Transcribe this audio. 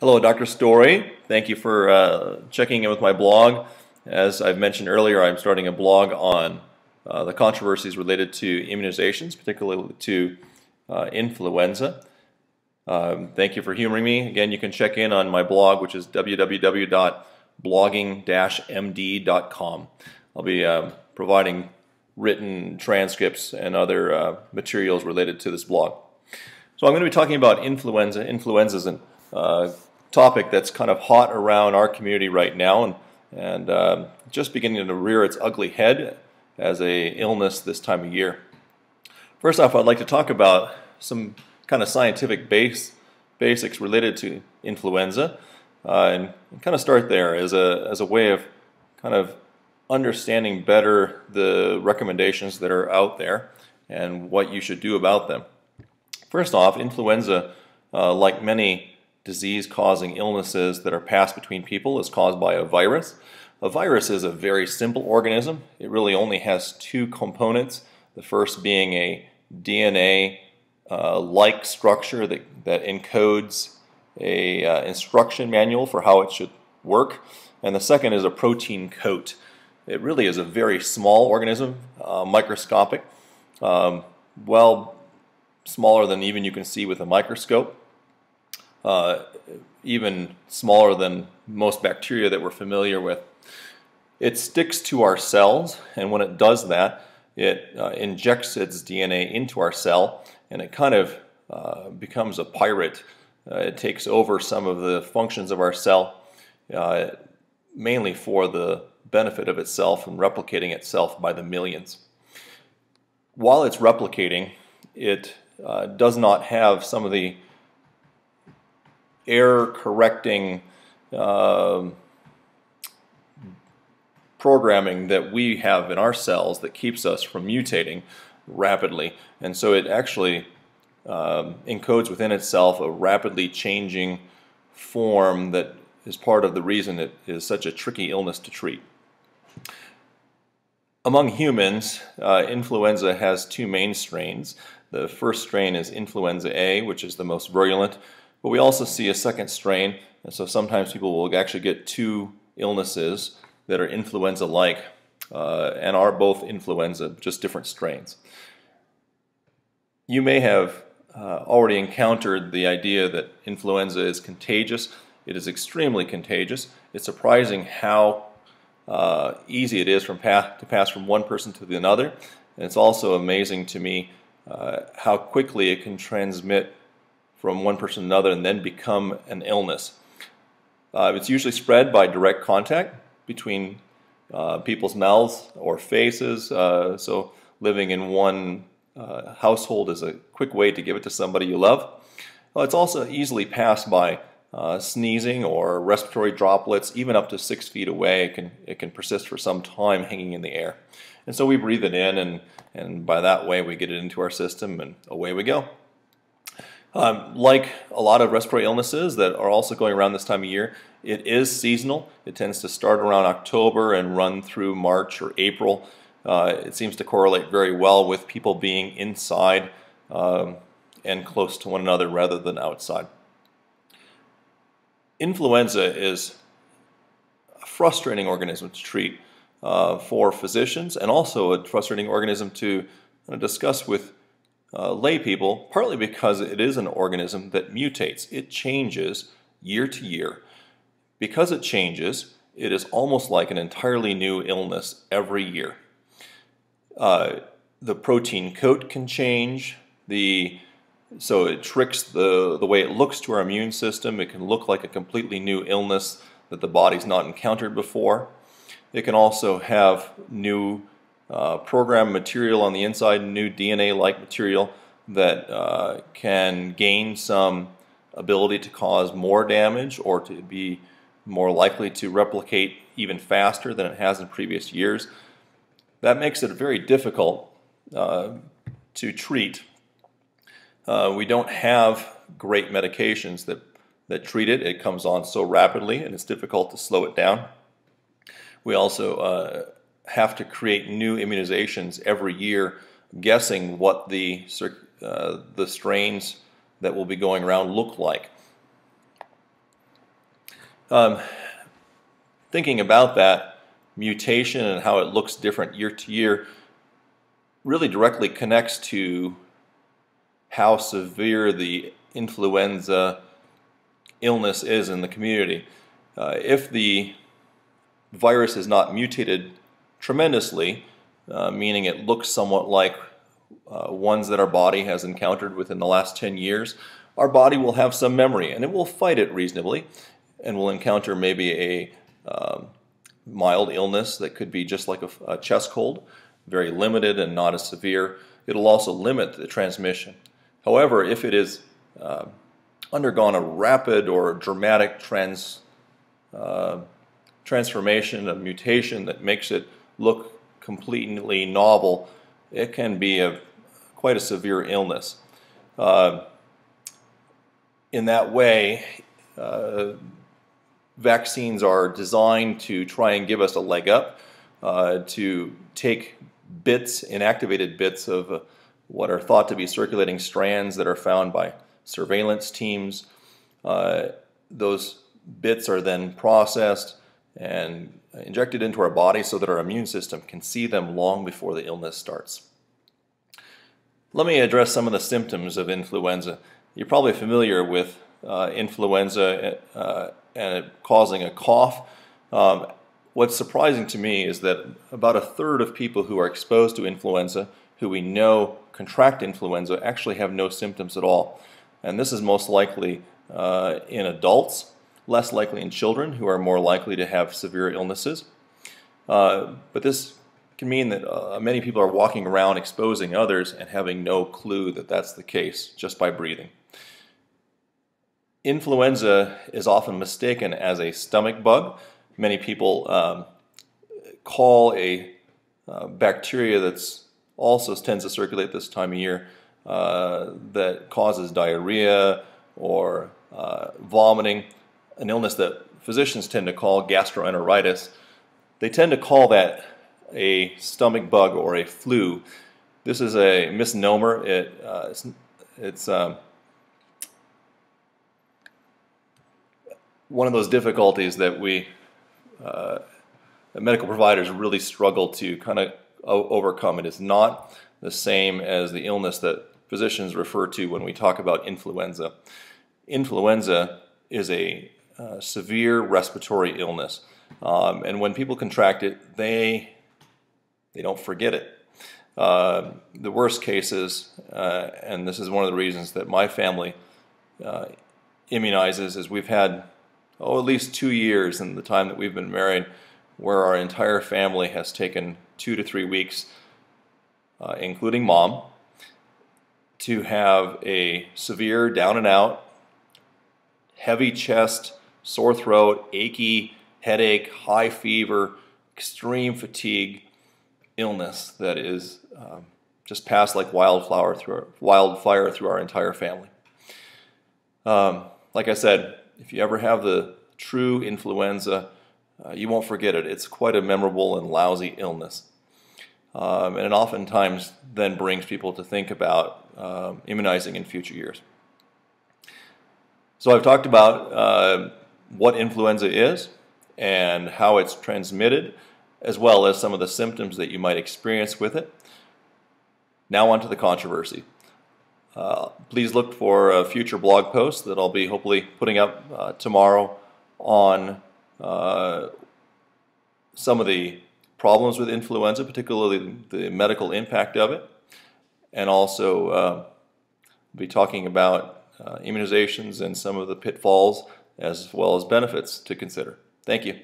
Hello, Dr. Story. Thank you for checking in with my blog. As I've mentioned earlier, I'm starting a blog on the controversies related to immunizations, particularly to influenza. Thank you for humoring me. Again, you can check in on my blog, which is www.blogging-md.com. I'll be providing written transcripts and other materials related to this blog. So I'm going to be talking about influenza. Influenza is a topic that's kind of hot around our community right now, and just beginning to rear its ugly head as a illness this time of year. First off, I'd like to talk about some kind of scientific basics related to influenza, and kind of start there as a way of kind of understanding better the recommendations that are out there and what you should do about them. First off, influenza, like many disease-causing illnesses that are passed between people, is caused by a virus. A virus is a very simple organism. It really only has two components, the first being a DNA-like structure that encodes a instruction manual for how it should work, and the second is a protein coat. It really is a very small organism, microscopic, well smaller than even you can see with a microscope. Even smaller than most bacteria that we're familiar with. It sticks to our cells, and when it does that, it injects its DNA into our cell, and it kind of becomes a pirate. It takes over some of the functions of our cell, mainly for the benefit of itself and replicating itself by the millions. While it's replicating, it does not have some of the error-correcting programming that we have in our cells that keeps us from mutating rapidly, and so it actually encodes within itself a rapidly changing form that is part of the reason it is such a tricky illness to treat. Among humans, influenza has two main strains. The first strain is influenza A, which is the most virulent. But we also see a second strain, and so sometimes people will actually get two illnesses that are influenza-like and are both influenza, just different strains. You may have already encountered the idea that influenza is contagious. It is extremely contagious. It's surprising how easy it is to pass from one person to the other, and it's also amazing to me how quickly it can transmit from one person to another and then become an illness. It's usually spread by direct contact between people's mouths or faces, so living in one household is a quick way to give it to somebody you love. It's also easily passed by sneezing or respiratory droplets, even up to 6 feet away. It can persist for some time hanging in the air. And so we breathe it in, and by that way we get it into our system, and away we go. Like a lot of respiratory illnesses that are also going around this time of year, it is seasonal. It tends to start around October and run through March or April. It seems to correlate very well with people being inside and close to one another rather than outside. Influenza is a frustrating organism to treat for physicians, and also a frustrating organism to discuss with lay people, partly because it is an organism that mutates. It changes year to year. Because it changes, it is almost like an entirely new illness every year. The protein coat can change, so it tricks the way it looks to our immune system. It can look like a completely new illness that the body's not encountered before. It can also have new program material on the inside, new DNA-like material that can gain some ability to cause more damage or to be more likely to replicate even faster than it has in previous years. That makes it very difficult to treat. We don't have great medications that treat it. It comes on so rapidly, and it's difficult to slow it down. We also have to create new immunizations every year, guessing what the strains that will be going around look like. Thinking about that mutation and how it looks different year to year really directly connects to how severe the influenza illness is in the community. If the virus is not mutated tremendously, meaning it looks somewhat like ones that our body has encountered within the last 10 years, our body will have some memory and it will fight it reasonably, and will encounter maybe a mild illness that could be just like a chest cold, very limited and not as severe. It'll also limit the transmission. However, if it is undergone a rapid or dramatic transformation, a mutation that makes it look completely novel, it can be quite a severe illness. In that way, vaccines are designed to try and give us a leg up, to take bits, inactivated bits of what are thought to be circulating strands that are found by surveillance teams. Those bits are then processed and injected into our body so that our immune system can see them long before the illness starts. Let me address some of the symptoms of influenza. You're probably familiar with influenza and it causing a cough. What's surprising to me is that about a third of people who are exposed to influenza, who we know contract influenza, actually have no symptoms at all. And this is most likely in adults, less likely in children who are more likely to have severe illnesses. But this can mean that many people are walking around exposing others and having no clue that that's the case just by breathing. Influenza is often mistaken as a stomach bug. Many people call a bacteria that's also tends to circulate this time of year that causes diarrhea or vomiting, an illness that physicians tend to call gastroenteritis. They tend to call that a stomach bug or a flu. This is a misnomer. It's one of those difficulties that we medical providers really struggle to kind of overcome. It is not the same as the illness that physicians refer to when we talk about influenza. Influenza is a severe respiratory illness, and when people contract it, they don't forget it. The worst cases, and this is one of the reasons that my family immunizes, is we've had at least 2 years in the time that we've been married where our entire family has taken 2 to 3 weeks, including mom, to have a severe down and out, heavy chest, sore throat, achy headache, high fever, extreme fatigue illness that is just passed like wildfire through our entire family. Like I said, if you ever have the true influenza, you won't forget it. It's quite a memorable and lousy illness. And it oftentimes then brings people to think about immunizing in future years. So I've talked about what influenza is and how it's transmitted, as well as some of the symptoms that you might experience with it. Now on to the controversy. Please look for future blog posts that I'll be hopefully putting up tomorrow on some of the problems with influenza, particularly the medical impact of it, and also be talking about immunizations and some of the pitfalls as well as benefits to consider. Thank you.